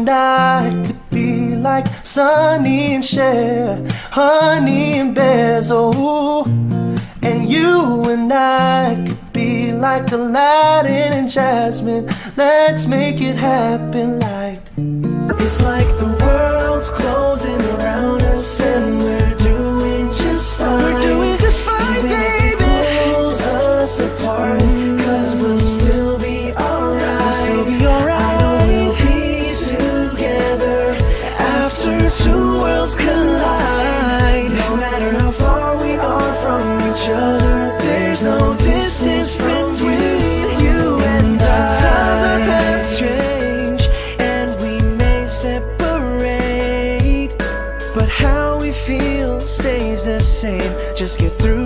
and I could be like Sonny and Cher, Honey and Bears, oh. And you and I could be like Aladdin and Jasmine. Let's make it happen like it's like the world's closing around us and we're doing just fine. We're doing just fine, even baby. If it pulls us apart, 'cause we'll still be alright. We'll still be alright. I know we'll be together after two worlds collide. No matter how far we are from each other, there's no distance between you and I. Sometimes our paths change and we may separate, but how we feel stays the same. Just get through